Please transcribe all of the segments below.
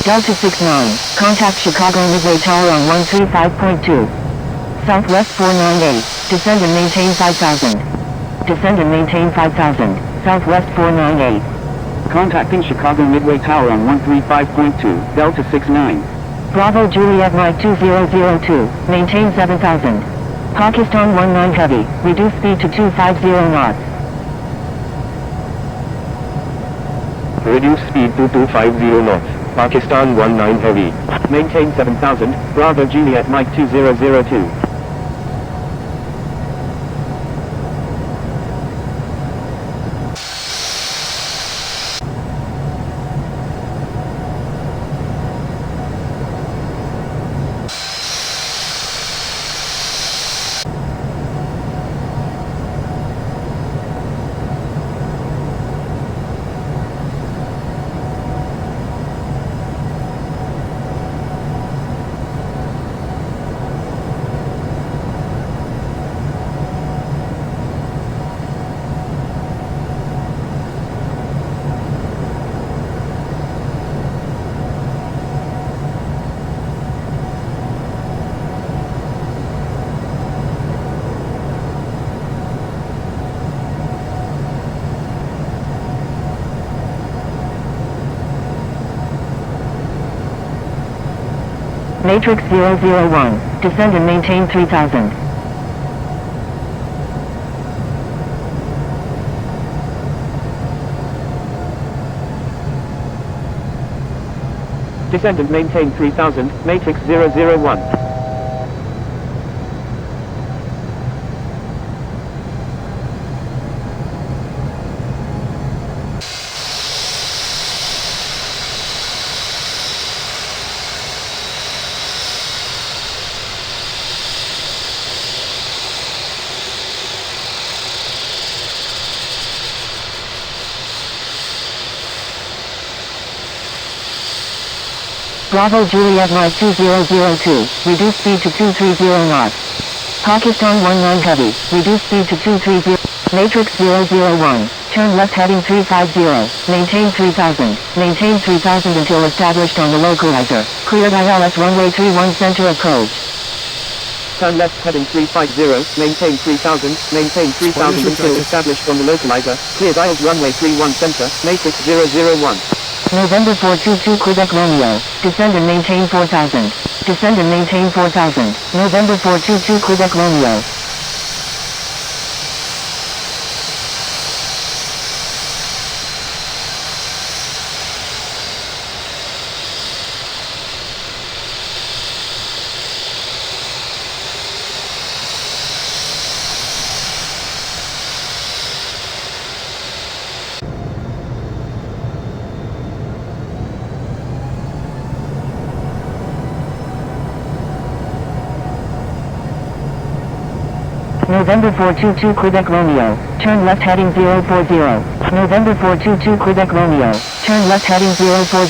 Delta 69, contact Chicago Midway Tower on 135.2. Southwest 498, descend and maintain 5000. Descend and maintain 5000, Southwest 498. Contacting Chicago Midway Tower on 135.2, Delta 69. Bravo Juliet Mike 2002, maintain 7000. Pakistan 19 Heavy, reduce speed to 250 knots. Reduce speed to 250 knots. Pakistan 19 Heavy. Maintain 7000, Bravo Juliet Mike 2002. Matrix 001, descend and maintain 3000. Descend and maintain 3000, Matrix 001. Bravo Juliet Mike 2002, reduce speed to 230 knots. Pakistan 19 Heavy, reduce speed to 230. Matrix 001, turn left heading 350, maintain 3000, maintain 3000 until established on the localizer. Cleared ILS runway 31 center approach. Turn left heading 350, maintain 3000, maintain 3000 until established on the localizer. Cleared ILS runway 31 center, Matrix 001. November 422 Quebec Romeo, descend and maintain 4000. Descend and maintain 4000, November 422 Quebec Romeo. November 422 Quebec Romeo, turn left heading 040. November 422 Quebec Romeo, turn left heading 040,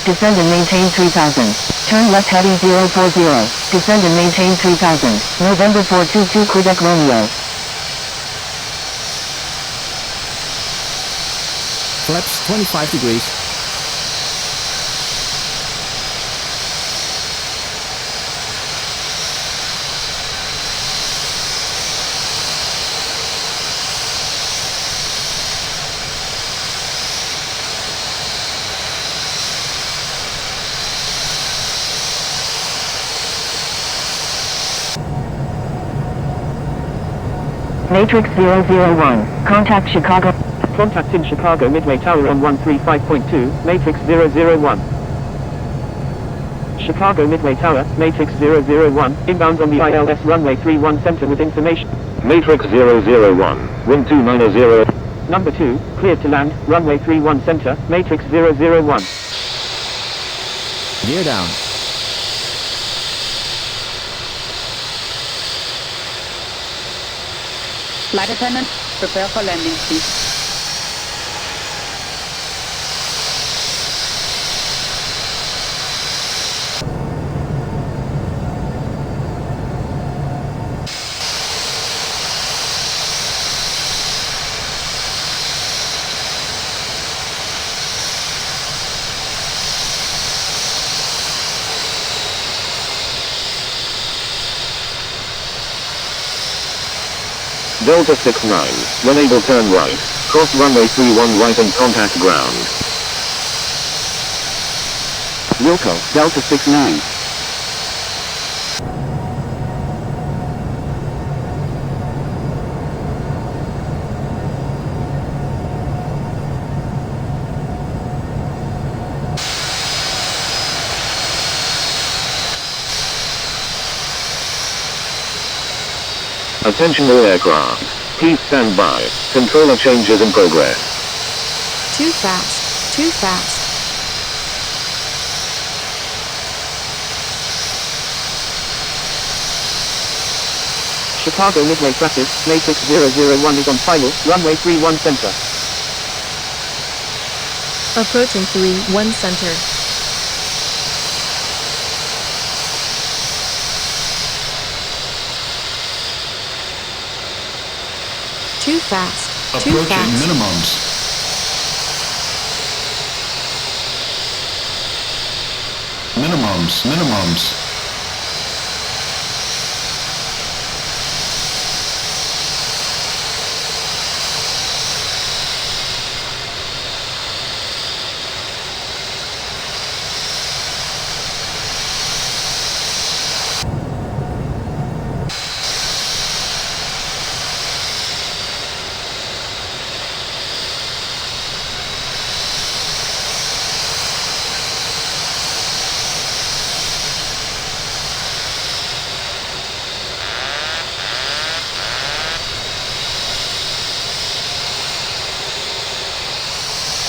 descend and maintain 3000. Turn left heading 040, descend and maintain 3000. November 422 Quebec Romeo. Flaps 25 degrees. Matrix 001, contact Chicago. Contacting Chicago Midway Tower on 135.2, Matrix 001. Chicago Midway Tower, Matrix 001, inbound on the ILS runway 31 center with information. Matrix 001, wind 290. Number 2, cleared to land, runway 31 center, Matrix 001. Gear down. Flight attendant, prepare for landing, please. Delta 69, when able turn right, cross runway 31 right and contact ground. Wilco, Delta 69. Attention all aircraft. Please stand by. Controller changes in progress. Too fast. Too fast. Chicago Midway practice, Matrix 001 is on final, runway 31 center. Approaching 31 center. Too fast. Too Approaching fast. minimums. Minimums.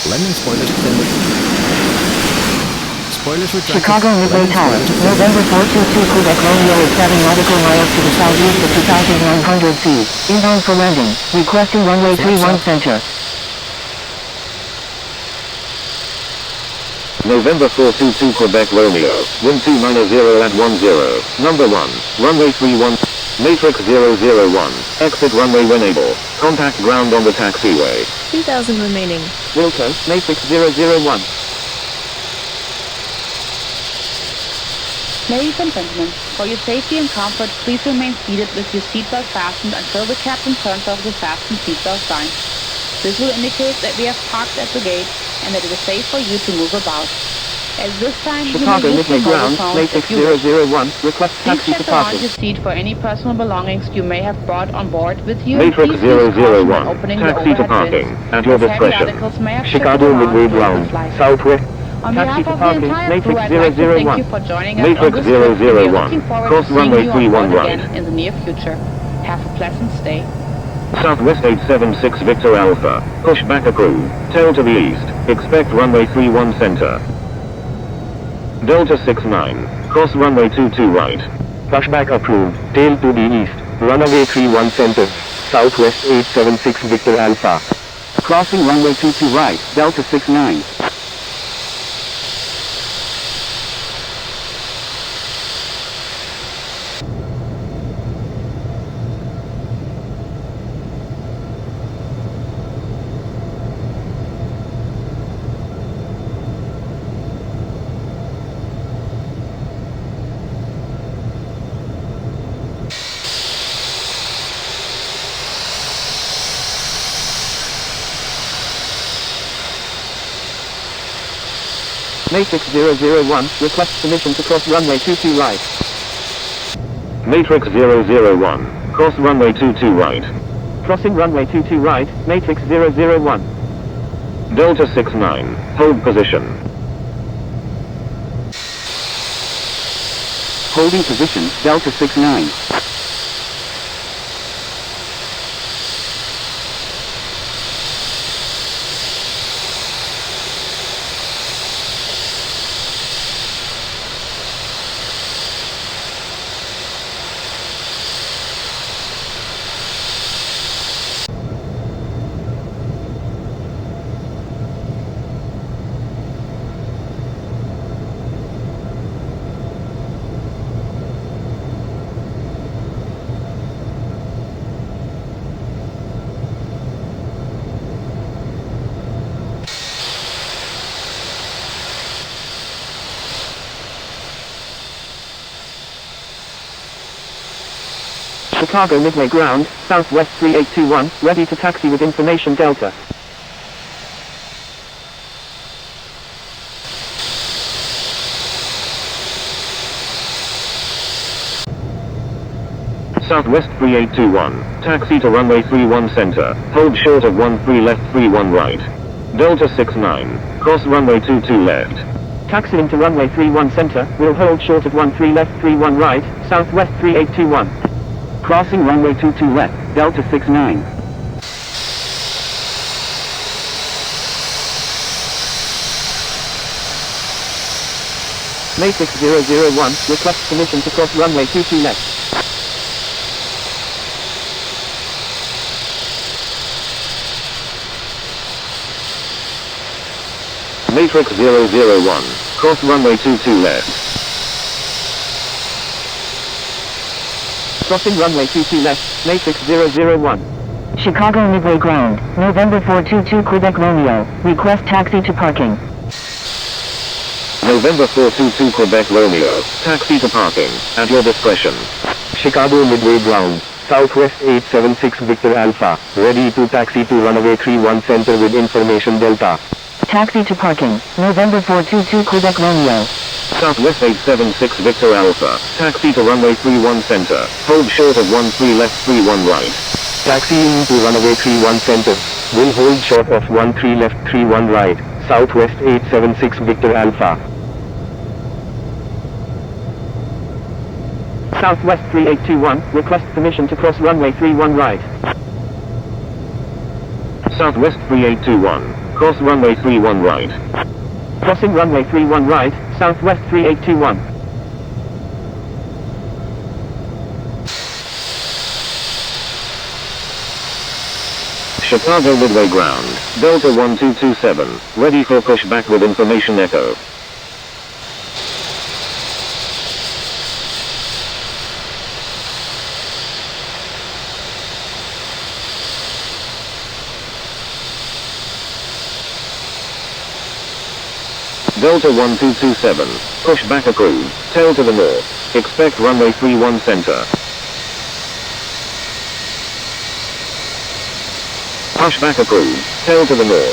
Landing spoilers extended. Spoilers retracted. Chicago Midway Landing Tower, spoilers extended. November 422 Quebec Romeo is 7 nautical miles to the southeast of 2,900 feet. Inbound for landing. Requesting runway 31 center. November 422 Quebec Romeo, wind 290 at 10, number 1, runway 31, Matrix 001, exit runway when able, contact ground on the taxiway. 2,000 remaining. Wilco, Matrix 001. Ladies and gentlemen, for your safety and comfort, please remain seated with your seatbelt fastened until the captain turns off the fasten seatbelt sign. This will indicate that we have parked at the gate and that it is safe for you to move about. At this time, Chicago you may use Midway your ground, mobile phones Matrix if you wish. 001, request Please taxi check to around parking. your seat for any personal belongings you may have brought on board with you. Matrix and please use caution when 001, opening the taxi to overhead parking, bins, at your as heavy discretion. articles may have Chicago shifted around Midway during the ground, flight. southwest, On Taxi behalf to of parking, the entire Matrix crew, I'd like to 001. thank you for joining us Matrix on this trip, and we are 001, looking forward cross to seeing runway you on 31 board right. again in the near future. Have a pleasant stay. Southwest 876 Victor Alpha, push back approved, tail to the east, expect runway 31 center. Delta 69, cross runway 22 right. Pushback approved, tail to the east, runway 31 center, Southwest 876 Victor Alpha. Crossing runway 22 right, Delta 69. Matrix 001, request permission to cross runway 22 right. Matrix 001, cross runway 22 right. Crossing runway 22 right, Matrix 001. Delta 69, hold position. Holding position, Delta 69. Chicago Midway ground, Southwest 3821, ready to taxi with information Delta. Southwest 3821, taxi to runway 31 center, hold short of 13 left 31 right. Delta 69, cross runway 22 left. Taxiing to runway 31 center, will hold short of 13 left 31 right, Southwest 3821. Crossing runway 22 left, Delta 69. May 6001, request permission to cross runway 22 left. Matrix 001, cross runway 22 left. Crossing runway 22 left, Matrix 001. Chicago Midway ground, November 422 Quebec Romeo, request taxi to parking. November 422 Quebec Romeo, taxi to parking, at your discretion. Chicago Midway ground, Southwest 876 Victor Alpha, ready to taxi to runway 31 center with information Delta. Taxi to parking, November 422 Quebec Romeo. Southwest 876 Victor Alpha, taxi to runway 31 center, hold short of 13 left 31 right. Taxiing to runway 31 center, will hold short of 13 left 31 right, Southwest 876 Victor Alpha. Southwest 3821, request permission to cross runway 31 right. Southwest 3821, cross runway 31 right. Crossing runway 31 right, Southwest 3821. Chicago Midway ground, Delta 1227, ready for pushback with information Echo. Delta 1227, pushback approved, tail to the north, expect runway 31 center. Pushback approved, tail to the north.